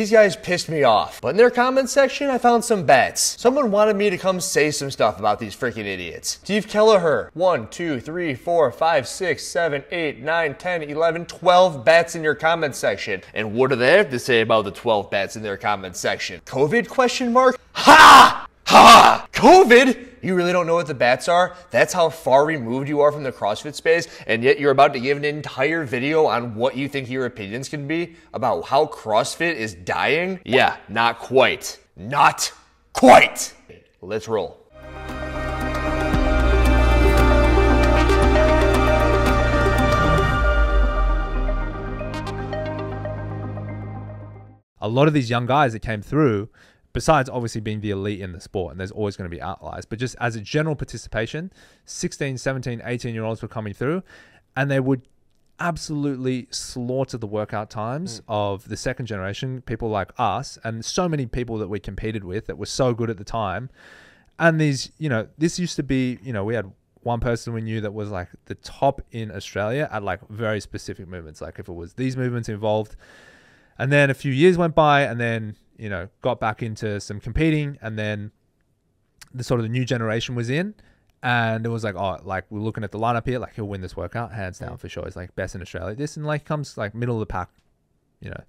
These guys pissed me off. But in their comment section, I found some bets. Someone wanted me to come say some stuff about these freaking idiots. Steve Kelleher, 1, 2, 3, 4, 5, 6, 7, 8, 9, 10, 11, 12 bets in your comment section. And what do they have to say about the 12 bets in their comment section? COVID question mark? Ha! Ha! COVID? You really don't know what the bets are? That's how far removed you are from the CrossFit space, and yet you're about to give an entire video on what you think your opinions can be about how CrossFit is dying? Yeah, not quite. Not quite. Let's roll. A lot of these young guys that came through, besides obviously being the elite in the sport, and there's always going to be outliers, but just as a general participation, 16, 17, 18-year-olds were coming through, and they would absolutely slaughter the workout times of the second generation, people like us, and so many people that we competed with that were so good at the time. And these, you know, this used to be, you know, we had one person we knew that was like the top in Australia at like very specific movements. Like if it was these movements involved, and then a few years went by, and then, you know, got back into some competing, and then the sort of the new generation was in, and it was like, oh, like we're looking at the lineup here, like he'll win this workout hands down for sure. He's like best in Australia. This, and like comes like middle of the pack, you know,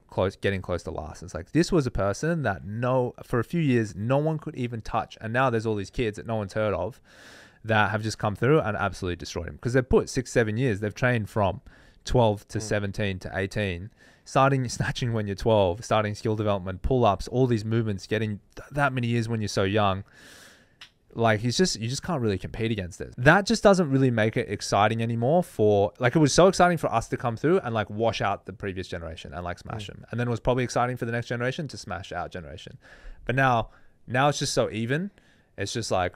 close, getting close to last. It's like, this was a person that for a few years, no one could even touch. And now there's all these kids that no one's heard of that have just come through and absolutely destroyed him, because they've put 6, 7 years. They've trained from 12 to 17 to 18, starting snatching when you're 12, starting skill development, pull-ups, all these movements, getting that many years when you're so young. Like you just can't really compete against it. That just doesn't really make it exciting anymore for, like, it was so exciting for us to come through and like wash out the previous generation and like smash them. And then it was probably exciting for the next generation to smash our generation. But now it's just so even. It's just like,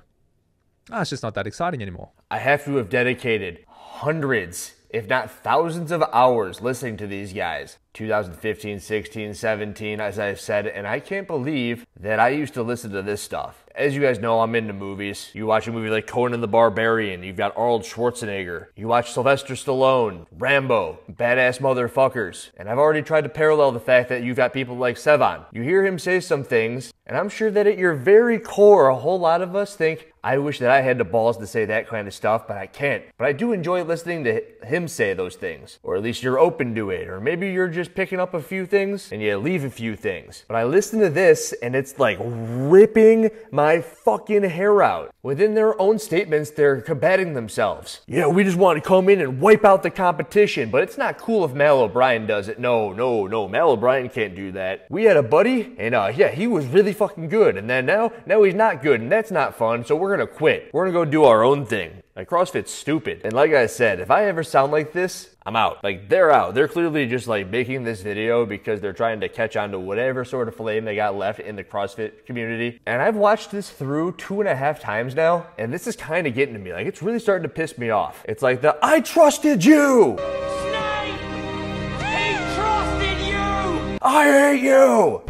it's just not that exciting anymore. I have to have dedicated hundreds, if not thousands of hours listening to these guys. 2015, 16, 17, as I've said, and I can't believe that I used to listen to this stuff. As you guys know, I'm into movies. You watch a movie like Conan the Barbarian, you've got Arnold Schwarzenegger. You watch Sylvester Stallone, Rambo, badass motherfuckers. And I've already tried to parallel the fact that you've got people like Sevan. You hear him say some things, and I'm sure that at your very core, a whole lot of us think, I wish that I had the balls to say that kind of stuff, but I can't. But I do enjoy listening to him say those things. Or at least you're open to it. Or maybe you're just picking up a few things and you leave a few things. But I listen to this and it's like ripping my fucking hair out. Within their own statements, they're combating themselves. Yeah, we just want to come in and wipe out the competition, but it's not cool if Mal O'Brien does it. No, Mal O'Brien can't do that. We had a buddy, and yeah, he was really fucking good, and then now he's not good, and that's not fun, so we're gonna quit. We're gonna go do our own thing. Like, CrossFit's stupid. And like I said, if I ever sound like this, I'm out. Like, they're out. They're clearly just like making this video because they're trying to catch on to whatever sort of flame they got left in the CrossFit community. And I've watched this through 2.5 times now, and this is kind of getting to me. Like, it's really starting to piss me off. It's like the, I trusted you! Snake! He trusted you! I hate you!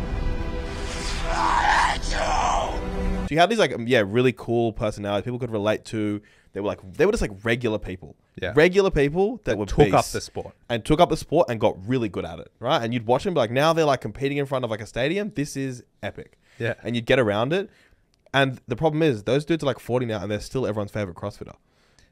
I hate you! So you had these like, yeah, really cool personalities people could relate to. They were just like regular people. Yeah. Regular people that were took up beasts the sport. And took up the sport and got really good at it, right? And you'd watch them, be like, now they're like competing in front of like a stadium. This is epic. Yeah. And you'd get around it. And the problem is, those dudes are like 40 now and they're still everyone's favorite CrossFitter.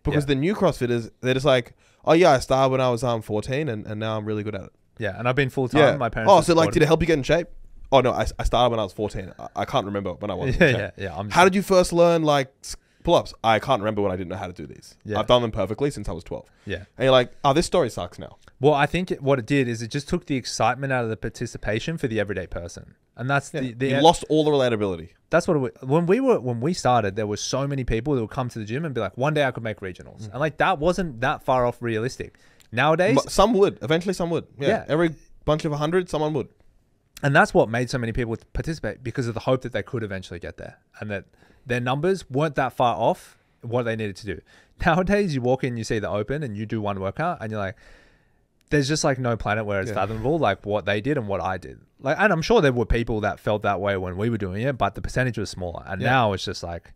Because the new CrossFitters, they're just like, oh yeah, I started when I was 14 and now I'm really good at it. Yeah, and I've been full-time. Yeah. My parents so like, did it help you get in shape? Oh no, I started when I was 14. I can't remember when I was in shape. Yeah. How did you first learn like pull-ups? I can't remember when I didn't know how to do these. Yeah. I've done them perfectly since I was 12. Yeah. And you're like, oh, this story sucks now. Well, I think what it did is it just took the excitement out of the participation for the everyday person. And that's You lost all the relatability. That's what when we started, there were so many people that would come to the gym and be like, one day I could make regionals. And like, that wasn't that far off realistic. Nowadays, Some would. Eventually some would. Yeah. Every bunch of 100, someone would. and that's what made so many people participate, because of the hope that they could eventually get there, and that their numbers weren't that far off what they needed to do. Nowadays, you walk in, you see the open, and you do one workout, and you're like, there's just like no planet where it's fathomable, like what they did and what I did. Like, and I'm sure there were people that felt that way when we were doing it, but the percentage was smaller. And now it's just like,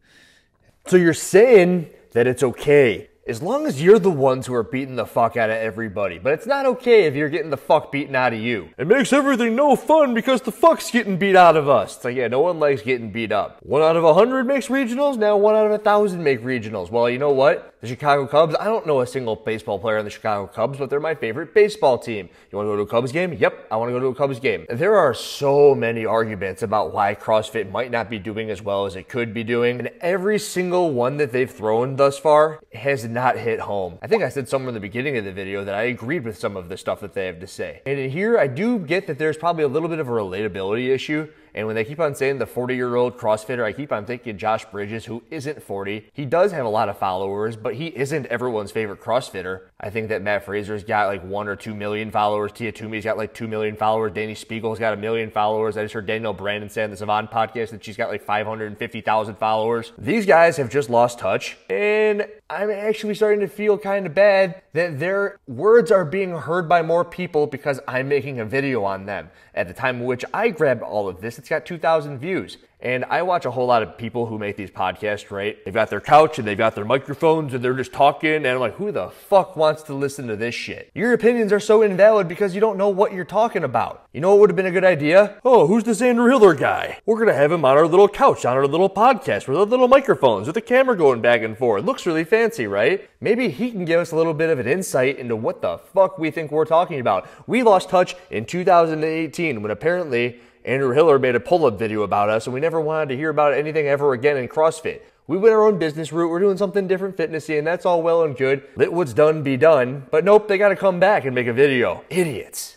So you're saying that it's okay as long as you're the ones who are beating the fuck out of everybody. But it's not okay if you're getting the fuck beaten out of you. It makes everything no fun because the fuck's getting beat out of us. It's like, yeah, no one likes getting beat up. 1 out of 100 makes regionals, now 1 out of 1,000 make regionals. Well, you know what? The Chicago Cubs, I don't know a single baseball player on the Chicago Cubs, but they're my favorite baseball team. You want to go to a Cubs game? Yep, I want to go to a Cubs game. There are so many arguments about why CrossFit might not be doing as well as it could be doing, and every single one that they've thrown thus far has not hit home. I think I said somewhere in the beginning of the video that I agreed with some of the stuff that they have to say. And in here, I do get that there's probably a little bit of a relatability issue. And when they keep on saying the 40-year-old CrossFitter, I keep on thinking Josh Bridges, who isn't 40. He does have a lot of followers, but he isn't everyone's favorite CrossFitter. I think that Matt Fraser's got like 1 or 2 million followers. Tia Toomey's got like 2 million followers. Danny Spiegel's got 1 million followers. I just heard Danielle Brandon say on the Savant podcast that she's got like 550,000 followers. These guys have just lost touch, and I'm actually starting to feel kind of bad that their words are being heard by more people because I'm making a video on them. At the time in which I grabbed all of this, it's got 2,000 views. And I watch a whole lot of people who make these podcasts, right? They've got their couch and they've got their microphones and they're just talking. And I'm like, who the fuck wants to listen to this shit? Your opinions are so invalid because you don't know what you're talking about. You know what would have been a good idea? Oh, who's this Andrew Hiller guy? We're going to have him on our little couch, on our little podcast with our little microphones with the camera going back and forth. It looks really fancy, right? Maybe he can give us a little bit of an insight into what the fuck we think we're talking about. We lost touch in 2018 when apparently Andrew Hiller made a pull-up video about us, and we never wanted to hear about anything ever again in CrossFit. We went our own business route. We're doing something different fitnessy, and that's all well and good. Let what's done be done. But nope, they got to come back and make a video. Idiots.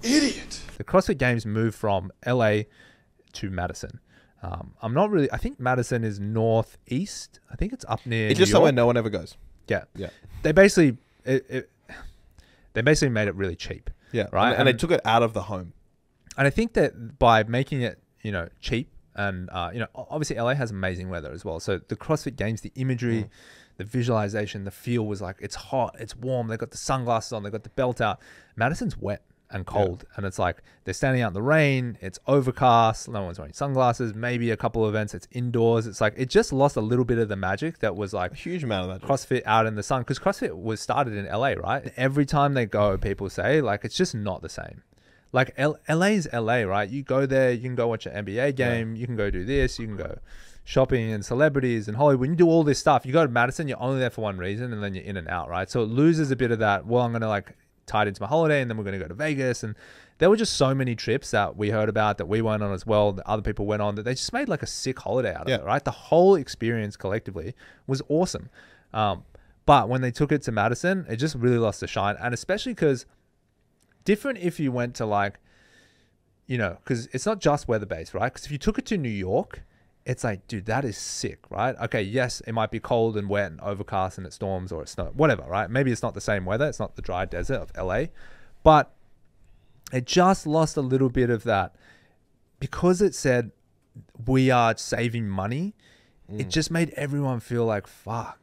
Idiot. The CrossFit Games moved from LA to Madison. I'm not really. I think Madison is northeast. I think it's up near. It's New just somewhere York. no one ever goes. Yeah, Yeah. They basically they basically made it really cheap. Yeah. Right. And they took it out of the home. And I think that by making it, cheap and, obviously LA has amazing weather as well. So the CrossFit Games, the imagery, the visualization, the feel was like, it's hot, it's warm. They've got the sunglasses on, they've got the belt out. Madison's wet and cold. Yeah. And it's like, they're standing out in the rain. It's overcast. No one's wearing sunglasses. Maybe a couple of events. It's indoors. It's like, it just lost a little bit of the magic that was like a huge amount of that. CrossFit out in the sun. Because CrossFit was started in LA, right? And every time they go, people say like, it's just not the same. Like LA's LA, right? You go there, you can go watch an NBA game, you can go do this, you can go shopping and celebrities and Hollywood. When you do all this stuff, you go to Madison, you're only there for one reason, and then you're in and out, right? So it loses a bit of that, well, I'm going to like tie it into my holiday, and then we're going to go to Vegas. And there were just so many trips that we heard about that we went on as well, that other people went on, that they just made like a sick holiday out of it, right? The whole experience collectively was awesome. But when they took it to Madison, it just really lost the shine. And especially because different if you went to like, because it's not just weather-based, right? Because if you took it to New York, it's like, dude, that is sick, right? Okay, yes, it might be cold and wet and overcast and it storms or it snows, whatever, right? Maybe it's not the same weather. It's not the dry desert of LA. But it just lost a little bit of that. Because it said, we are saving money, it just made everyone feel like, fuck,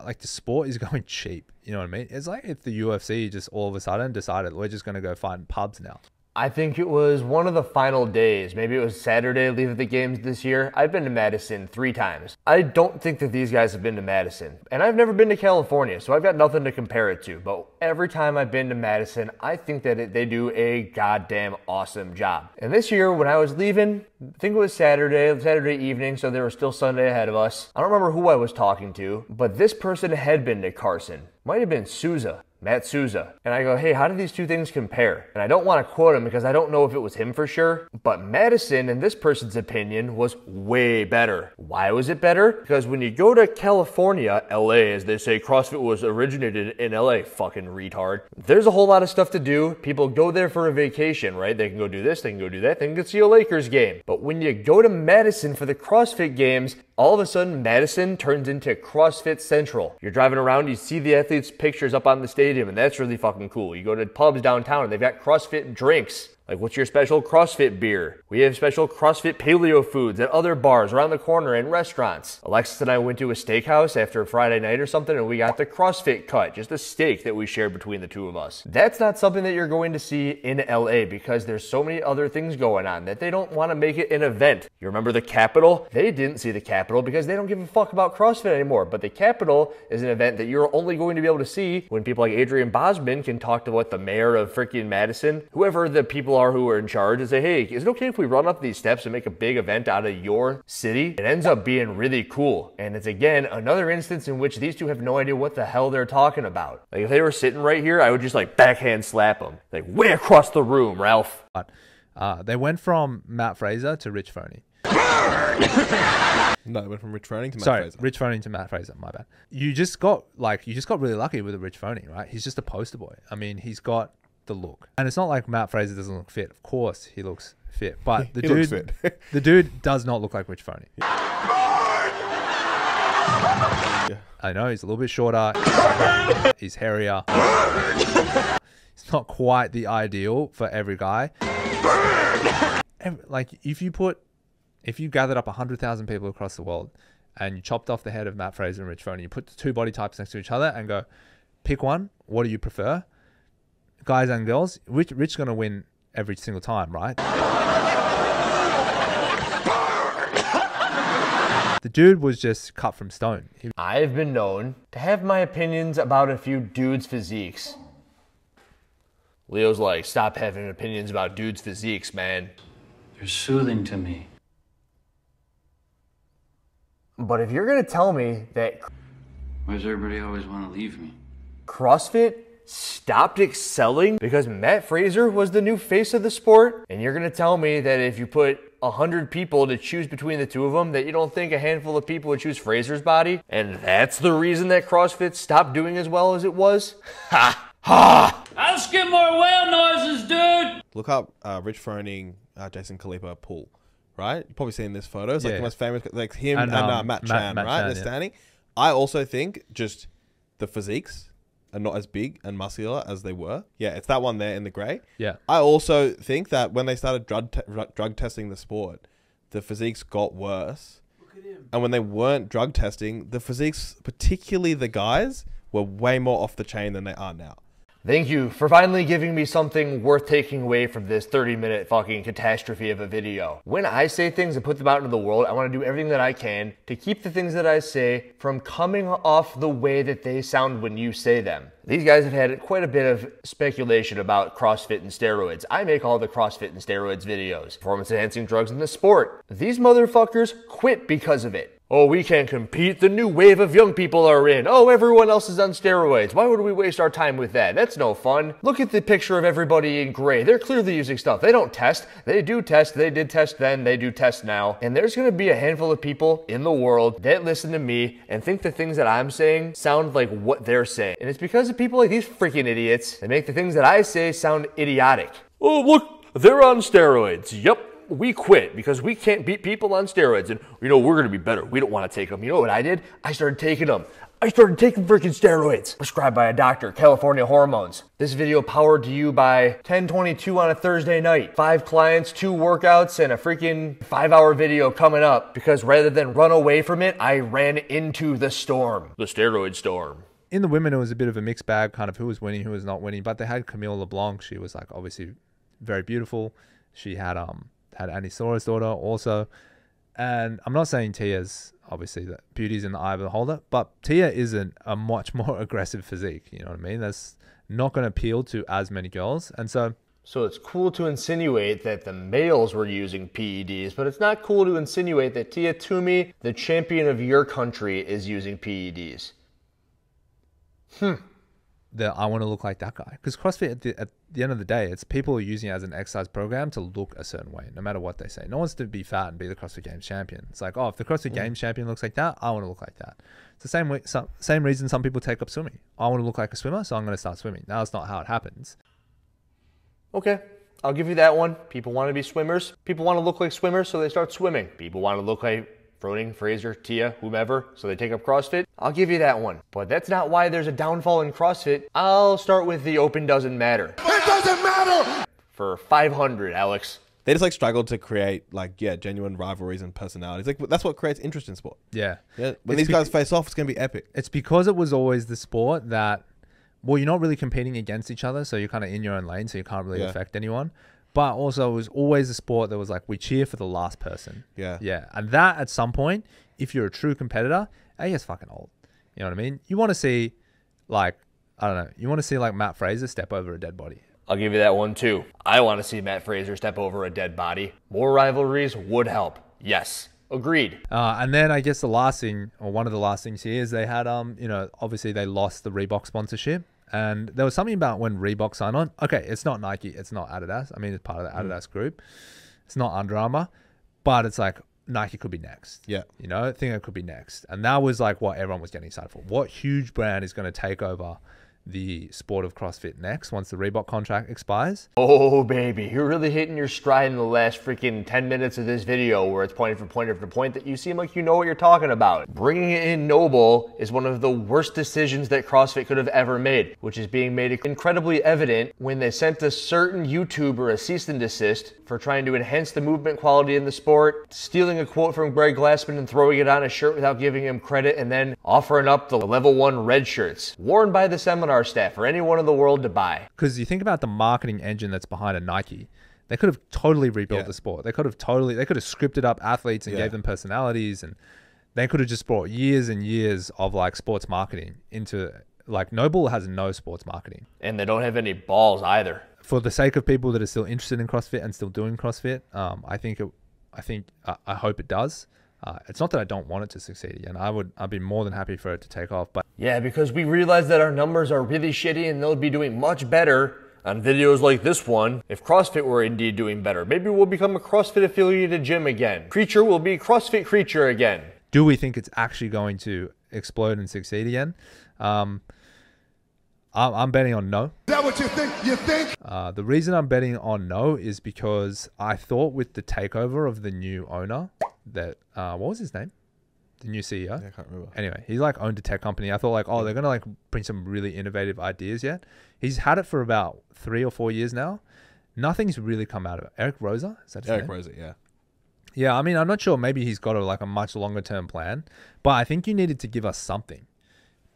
like the sport is going cheap. You know what I mean? It's like if the UFC just all of a sudden decided we're just going to go find pubs now. I think it was one of the final days. Maybe it was Saturday, leave at the games this year. I've been to Madison 3 times. I don't think that these guys have been to Madison. And I've never been to California, so I've got nothing to compare it to. But every time I've been to Madison, I think that they do a goddamn awesome job. And this year, when I was leaving, I think it was Saturday evening, so there was still Sunday ahead of us. I don't remember who I was talking to, but this person had been to Carson. Might have been Souza. Matt Souza. And I go, hey, how do these two things compare? And I don't want to quote him because I don't know if it was him for sure, but Madison, in this person's opinion, was way better. Why was it better? Because when you go to California, LA, as they say, CrossFit was originated in LA, fucking retard. There's a whole lot of stuff to do. People go there for a vacation, right? They can go do this, they can go do that, they can go see a Lakers game. But when you go to Madison for the CrossFit Games, all of a sudden, Madison turns into CrossFit Central. You're driving around, you see the athletes' pictures up on the stadium, and that's really fucking cool. You go to pubs downtown, and they've got CrossFit drinks. Like, what's your special CrossFit beer? We have special CrossFit paleo foods at other bars around the corner and restaurants. Alexis and I went to a steakhouse after a Friday night or something, and we got the CrossFit cut, just a steak that we shared between the two of us. That's not something that you're going to see in LA because there's so many other things going on that they don't want to make it an event. You remember the Capitol? They didn't see the Capitol because they don't give a fuck about CrossFit anymore. But the Capitol is an event that you're only going to be able to see when people like Adrian Bosman can talk to what the mayor of freaking Madison, whoever the people are who are in charge, and say, hey, is it okay if we run up these steps and make a big event out of your city? It ends up being really cool. And it's, again, another instance in which these two have no idea what the hell they're talking about. Like, if they were sitting right here, I would just like backhand slap them. Like, way across the room, Ralph. They went from Matt Fraser to Rich Froning. No, it went from Rich Froning to Matt Fraser. Rich Froning to Matt Fraser, my bad. You just got really lucky with a Rich Froning, right? He's just a poster boy. I mean, he's got the look. And it's not like Matt Fraser doesn't look fit. Of course he looks fit. But the dude looks fit. The dude does not look like Rich Froning. Yeah. I know, he's a little bit shorter. He's hairier. It's not quite the ideal for every guy. Like, if you gathered up 100,000 people across the world and you chopped off the head of Matt Fraser and Rich Froning, you put the two body types next to each other and go, pick one, what do you prefer? Guys and girls, Rich's going to win every single time, right? The dude was just cut from stone. I've been known to have my opinions about a few dudes' physiques. Leo's like, stop having opinions about dudes' physiques, man. They're soothing to me. But if you're going to tell me that Why does everybody always want to leave me? CrossFit stopped excelling because Matt Fraser was the new face of the sport, and you're going to tell me that if you put 100 people to choose between the two of them, that you don't think a handful of people would choose Fraser's body, and that's the reason that CrossFit stopped doing as well as it was? Ha! Ha! I'll skip more whale noises, dude! Look up Rich Froning, Jason Khalipa pool, right? You've probably seen this photo. It's like the most famous, like him and Matt Chan, right? Chan, They're standing. I also think just the physiques are not as big and muscular as they were. Yeah, it's that one there in the grey. Yeah. I also think that when they started drug testing the sport, the physiques got worse. Look at him. And when they weren't drug testing, the physiques, particularly the guys, were way more off the chain than they are now. Thank you for finally giving me something worth taking away from this 30-minute fucking catastrophe of a video. When I say things and put them out into the world, I want to do everything that I can to keep the things that I say from coming off the way that they sound when you say them. These guys have had quite a bit of speculation about CrossFit and steroids. I make all the CrossFit and steroids videos. Performance-enhancing drugs in the sport. These motherfuckers quit because of it. Oh, we can't compete. The new wave of young people are in. Oh, everyone else is on steroids. Why would we waste our time with that? That's no fun. Look at the picture of everybody in gray. They're clearly using stuff. They don't test. They do test. They did test then. They do test now. And there's going to be a handful of people in the world that listen to me and think the things that I'm saying sound like what they're saying. And it's because of people like these freaking idiots that make the things that I say sound idiotic. Oh, look, they're on steroids. Yep. We quit because we can't beat people on steroids, and you know we're gonna be better. We don't want to take them. You know what I did? I started taking them. I started taking freaking steroids prescribed by a doctor, California Hormones. This video powered to you by 10/22 on a Thursday night. 5 clients, 2 workouts, and a freaking 5-hour video coming up because rather than run away from it, I ran into the storm, the steroid storm. In the women, it was a bit of a mixed bag, kind of who was winning, who was not winning. But they had Camille LeBlanc. She was like obviously very beautiful. She had Annie Sora's daughter also. And I'm not saying Tia's, obviously, that beauty's in the eye of the beholder, but Tia isn't a much more aggressive physique. You know what I mean? That's not going to appeal to as many girls. And so it's cool to insinuate that the males were using PEDs, but it's not cool to insinuate that Tia Toomey, the champion of your country, is using PEDs. That I want to look like that guy. Because CrossFit, at the end of the day, it's people are using it as an exercise program to look a certain way, no matter what they say. No one wants to be fat and be the CrossFit Games champion. It's like, oh, if the CrossFit Games champion looks like that, I want to look like that. It's the same way, same reason some people take up swimming. I want to look like a swimmer, so I'm going to start swimming. Now, that's not how it happens. Okay, I'll give you that one. People want to be swimmers. People want to look like swimmers, so they start swimming. People want to look like Froning, Fraser, Tia, whomever, so they take up CrossFit. I'll give you that one. But that's not why there's a downfall in CrossFit. I'll start with the open doesn't matter. It doesn't matter! for 500, Alex. They just like struggled to create like genuine rivalries and personalities. Like that's what creates interest in sport. Yeah. When these guys face off, it's gonna be epic. It's because it was always the sport that, well, you're not really competing against each other, so you're kind of in your own lane, so you can't really affect anyone. But also, it was always a sport that was like, we cheer for the last person. Yeah. Yeah. And that, at some point, if you're a true competitor, it gets fucking old. You know what I mean? You want to see, like, I don't know, you want to see, like, Matt Fraser step over a dead body. I'll give you that one too. I want to see Matt Fraser step over a dead body. More rivalries would help. Yes. Agreed. And then I guess the last thing, or one of the last things here, is they had, you know, obviously they lost the Reebok sponsorship. And there was something about when Reebok signed on. Okay, it's not Nike, it's not Adidas. I mean, it's part of the Adidas group. It's not Under Armour. But it's like, Nike could be next. Yeah. You know, I think it could be next. And that was like what everyone was getting excited for. What huge brand is going to take over the sport of CrossFit next once the Reebok contract expires? Oh, baby. You're really hitting your stride in the last freaking 10 minutes of this video where it's point after point that you seem like you know what you're talking about. Bringing in Noble is one of the worst decisions that CrossFit could have ever made, which is being made incredibly evident when they sent a certain YouTuber a cease and desist for trying to enhance the movement quality in the sport, stealing a quote from Greg Glassman and throwing it on a shirt without giving him credit, and then offering up the level 1 red shirts worn by the seminar staff for anyone in the world to buy. Because you think about the marketing engine that's behind a Nike. They could have totally rebuilt the sport. They could have scripted up athletes and gave them personalities, and they could have just brought years and years of like sports marketing into, like, Noble has no sports marketing. And they don't have any balls either. For the sake of people that are still interested in CrossFit and still doing CrossFit, I hope it does. It's not that I don't want it to succeed again. I'd be more than happy for it to take off. But yeah, because we realize that our numbers are really shitty and they'll be doing much better on videos like this one if CrossFit were indeed doing better. Maybe we'll become a CrossFit affiliated gym again. Creature will be CrossFit Creature again. Do we think it's actually going to explode and succeed again? I'm betting on no. Is that what you think? The reason I'm betting on no is because I thought with the takeover of the new owner that, what was his name? The new CEO? Yeah, I can't remember. Anyway, he's like owned a tech company. I thought like, oh, they're going to like bring some really innovative ideas yet. He's had it for about 3 or 4 years now. Nothing's really come out of it. Eric Rosa? Is that his Eric name? Rosa, yeah. Yeah, I mean, I'm not sure. Maybe he's got a much longer term plan, but I think you needed to give us something.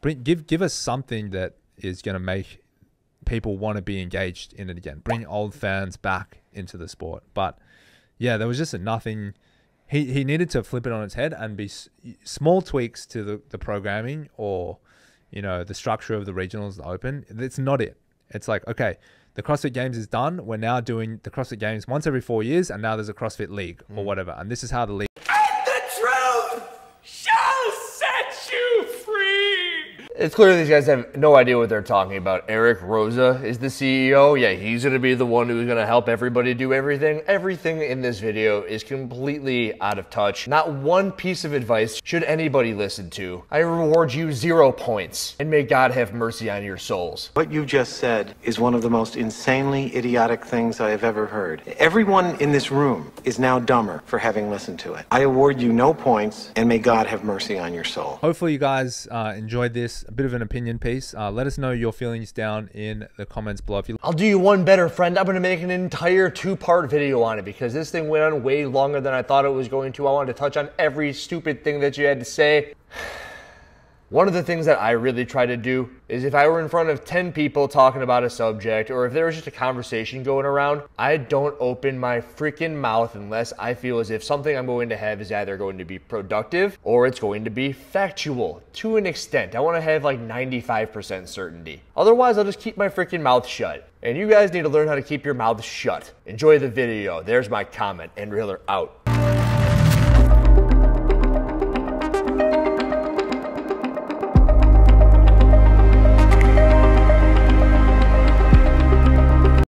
Give us something that is going to make people want to be engaged in it again. Bring old fans back into the sport. But yeah, there was just nothing. He needed to flip it on its head and be small tweaks to the programming or, you know, the structure of the regionals, the open. It's not it. It's like, okay, the CrossFit Games is done. We're now doing the CrossFit Games once every 4 years, and now there's a CrossFit League or whatever. And this is how the league. And the truth shall set you free. It's clear these guys have no idea what they're talking about. Eric Rosa is the CEO. Yeah, he's going to be the one who's going to help everybody do everything. Everything in this video is completely out of touch. Not one piece of advice should anybody listen to. I reward you 0 points, and may God have mercy on your souls. What you just said is one of the most insanely idiotic things I have ever heard. Everyone in this room is now dumber for having listened to it. I award you no points, and may God have mercy on your soul. Hopefully you guys enjoyed this. A bit of an opinion piece. Let us know your feelings down in the comments below. I'll do you one better, friend. I'm going to make an entire 2-part video on it because this thing went on way longer than I thought it was going to. I wanted to touch on every stupid thing that you had to say. One of the things that I really try to do is if I were in front of 10 people talking about a subject, or if there was just a conversation going around, I don't open my freaking mouth unless I feel as if something I'm going to have is either going to be productive or it's going to be factual to an extent. I want to have like 95% certainty. Otherwise, I'll just keep my freaking mouth shut. And you guys need to learn how to keep your mouths shut. Enjoy the video. There's my comment, and Riller out.